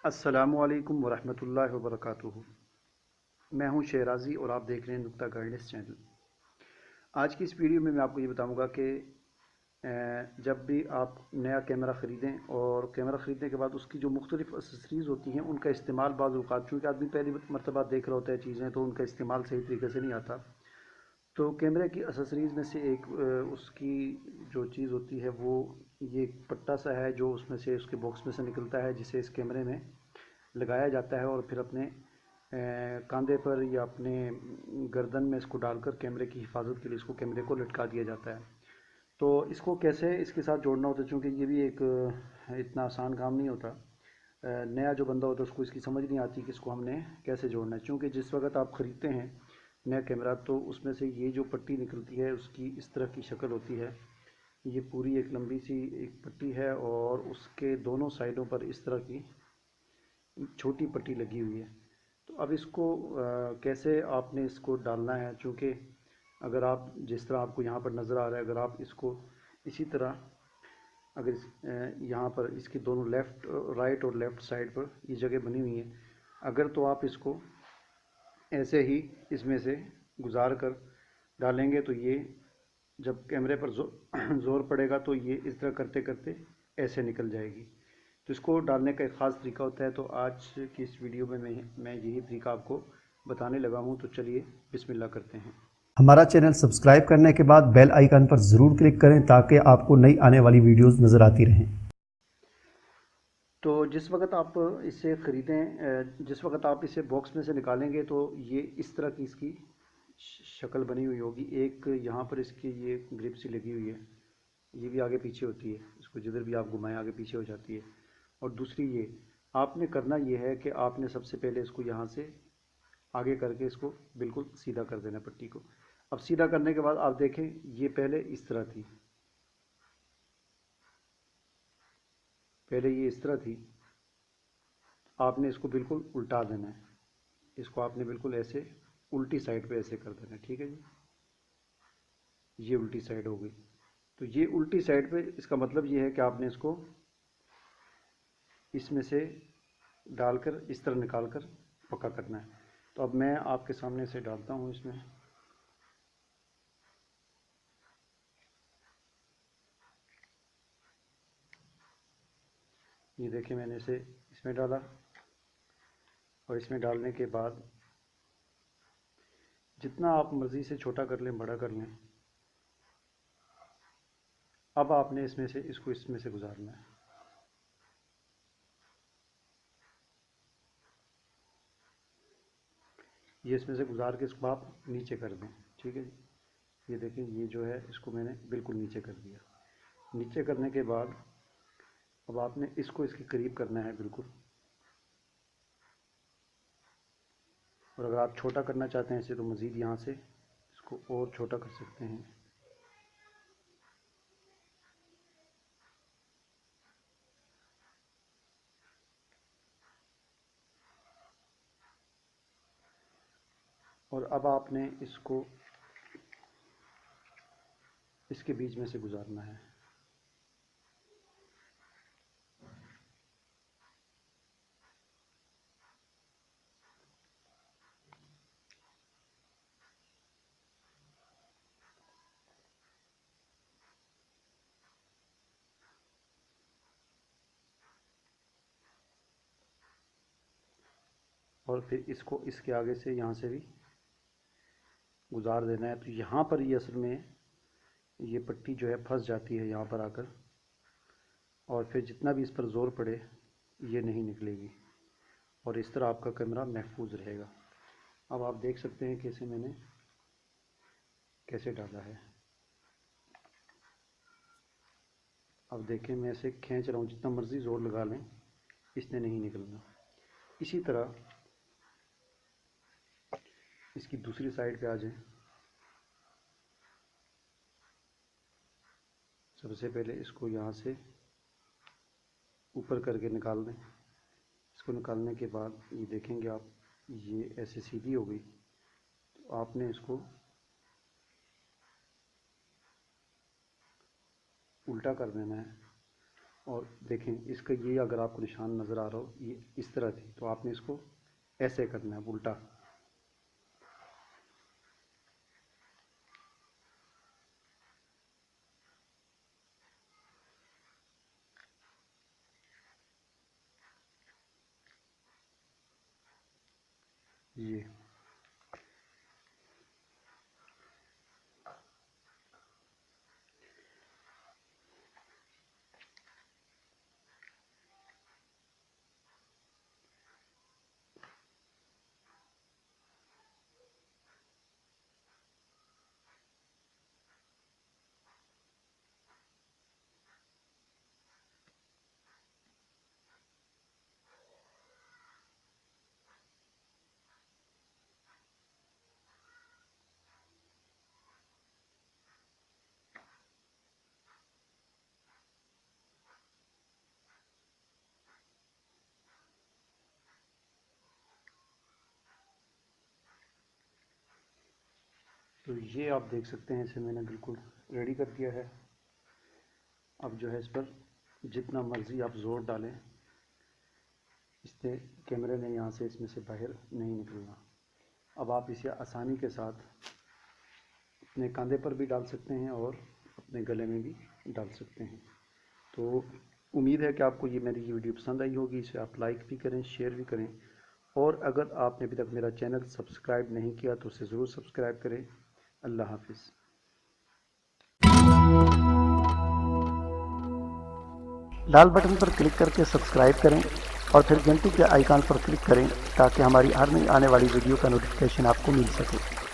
अस्सलामुअलैकुम वरहमतुल्लाहि वबरकातुहू। मैं हूं शेराजी और आप देख रहे हैं नुक्ता गाइडेंस चैनल। आज की इस वीडियो में मैं आपको ये बताऊंगा कि जब भी आप नया कैमरा ख़रीदें और कैमरा ख़रीदने के बाद उसकी जो मुख्तलिफ़ एक्सेसरीज़ होती हैं उनका इस्तेमाल बाज़ औक़ात, चूँकि आदमी पहली मरतबा देख रहा होता है चीज़ें, तो उनका इस्तेमाल सही तरीके से नहीं आता। तो कैमरे की एक्सेसरीज़ में से एक उसकी जो चीज़ होती है वो ये एक पट्टा सा है जो उसमें से उसके बॉक्स में से निकलता है, जिसे इस कैमरे में लगाया जाता है और फिर अपने कंधे पर या अपने गर्दन में इसको डालकर कैमरे की हिफाजत के लिए इसको कैमरे को लटका दिया जाता है। तो इसको कैसे इसके साथ जोड़ना होता है, चूँकि ये भी एक इतना आसान काम नहीं होता। नया जो बंदा होता है उसको इसकी समझ नहीं आती कि इसको हमने कैसे जोड़ना है। चूँकि जिस वक्त आप ख़रीदते हैं नया कैमरा तो उसमें से ये जो पट्टी निकलती है उसकी इस तरह की शक्ल होती है। ये पूरी एक लंबी सी एक पट्टी है और उसके दोनों साइडों पर इस तरह की छोटी पट्टी लगी हुई है। तो अब इसको कैसे आपने इसको डालना है, चूँकि अगर आप जिस तरह आपको यहाँ पर नज़र आ रहा है, अगर आप इसको इसी तरह अगर यहाँ पर इसकी दोनों लेफ़्ट राइट और लेफ़्ट साइड पर ये जगह बनी हुई है, अगर तो आप इसको ऐसे ही इसमें से गुजार कर डालेंगे तो ये जब कैमरे पर ज़ोर पड़ेगा तो ये इस तरह करते करते ऐसे निकल जाएगी। तो इसको डालने का एक ख़ास तरीका होता है। तो आज की इस वीडियो में मैं यही तरीका आपको बताने लगा हूँ। तो चलिए बिस्मिल्लाह करते हैं। हमारा चैनल सब्सक्राइब करने के बाद बेल आइकन पर ज़रूर क्लिक करें ताकि आपको नई आने वाली वीडियोस नज़र आती रहें। तो जिस वक्त आप इसे ख़रीदें, जिस वक्त आप इसे बॉक्स में से निकालेंगे तो ये इस तरह की इसकी शक्ल बनी हुई होगी। एक यहाँ पर इसकी ये ग्रिप सी लगी हुई है, ये भी आगे पीछे होती है, इसको जिधर भी आप घुमाएं आगे पीछे हो जाती है। और दूसरी ये आपने करना ये है कि आपने सबसे पहले इसको यहाँ से आगे करके इसको बिल्कुल सीधा कर देना पट्टी को। अब सीधा करने के बाद आप देखें ये पहले इस तरह थी, पहले ये इस तरह थी। आपने इसको बिल्कुल उल्टा देना है, इसको आपने बिल्कुल ऐसे उल्टी साइड पे ऐसे कर देना है। ठीक है जी, ये उल्टी साइड हो गई। तो ये उल्टी साइड पे इसका मतलब ये है कि आपने इसको इसमें से डालकर इस तरह निकाल कर पक्का करना है। तो अब मैं आपके सामने से डालता हूँ इसमें। ये देखिए मैंने इसे इसमें डाला और इसमें डालने के बाद जितना आप मर्ज़ी से छोटा कर लें, बड़ा कर लें। अब आपने इसमें से इसको इसमें से गुजारना है। ये इसमें से गुजार के इसको आप नीचे कर दें। ठीक है जी, ये देखें ये जो है इसको मैंने बिल्कुल नीचे कर दिया। नीचे करने के बाद अब आपने इसको इसके करीब करना है बिल्कुल। और अगर आप छोटा करना चाहते हैं इसे तो मज़ीद यहाँ से इसको और छोटा कर सकते हैं। और अब आपने इसको इसके बीच में से गुजारना है। और फिर इसको इसके आगे से यहाँ से भी गुजार देना है। तो यहाँ पर ये असल में ये पट्टी जो है फंस जाती है यहाँ पर आकर, और फिर जितना भी इस पर ज़ोर पड़े ये नहीं निकलेगी और इस तरह आपका कैमरा महफूज रहेगा। अब आप देख सकते हैं कैसे मैंने कैसे डाला है। अब देखें मैं इसे खींच रहा हूँ, जितना मर्ज़ी ज़ोर लगा लें इसने नहीं निकलना। इसी तरह इसकी दूसरी साइड पे आ जाएं। सबसे पहले इसको यहाँ से ऊपर करके निकाल दें। इसको निकालने के बाद ये देखेंगे आप ये ऐसे सीधी हो गई। तो आपने इसको उल्टा कर देना है और देखें इसका ये अगर आपको निशान नज़र आ रहा हो, ये इस तरह थी, तो आपने इसको ऐसे करना है उल्टा। ये तो ये आप देख सकते हैं, इसे मैंने बिल्कुल रेडी कर दिया है। अब जो है इस पर जितना मर्ज़ी आप ज़ोर डालें, इससे कैमरे ने यहाँ से इसमें से बाहर नहीं निकलना। अब आप इसे आसानी के साथ अपने कंधे पर भी डाल सकते हैं और अपने गले में भी डाल सकते हैं। तो उम्मीद है कि आपको ये मेरी वीडियो पसंद आई होगी। इसे आप लाइक भी करें, शेयर भी करें, और अगर आपने अभी तक मेरा चैनल सब्सक्राइब नहीं किया तो उसे ज़रूर सब्सक्राइब करें। अल्लाह हाफिज़। लाल बटन पर क्लिक करके सब्सक्राइब करें और फिर घंटी के आइकन पर क्लिक करें ताकि हमारी हर नई आने वाली वीडियो का नोटिफिकेशन आपको मिल सके।